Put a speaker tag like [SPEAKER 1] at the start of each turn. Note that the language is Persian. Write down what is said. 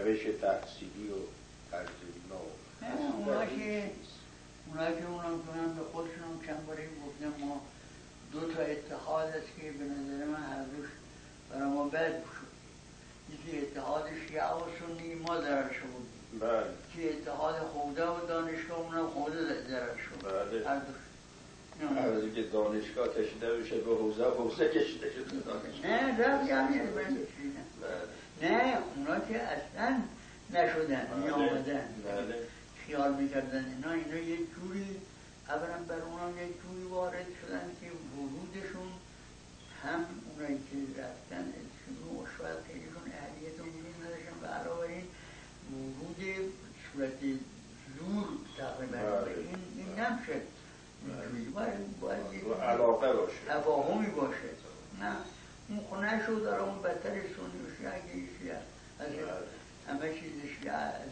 [SPEAKER 1] روش تحصیلی و طرز
[SPEAKER 2] اونا که اونم که من به خودشون چند باری گفتم ما دو تا اتحاد است که به نظر من هر دوش برای ما بد شد. یکی اتحاد شیعه و سنی ما ضرر شد،
[SPEAKER 1] بله.
[SPEAKER 2] که اتحاد خوده و دانشگاه اونم خوده ضرر شد.
[SPEAKER 1] بله.
[SPEAKER 2] هر دوش
[SPEAKER 1] هر از که دانشگاه کشیده بشه به حوزه کشیده شده دانشگاه.
[SPEAKER 2] نه رفت یعنی من کشیدن. نه اونا که اصلا نشدن می آمدن خیال میکردن اینا یک جوری اولا بر اونا یک جوری وارد شدن که ورودشون هم اونایی که رفتن شاید خیلیشون اهلیت اونجوری نداشتن و علاوه این ورود صورت زور تقریبا این نمشه باید
[SPEAKER 1] علاقه باشه،
[SPEAKER 2] تفاهمی باشه. نه اون خونه شد در اون بدتر سنی و شیعه که شیعه از همه چیز شیعه از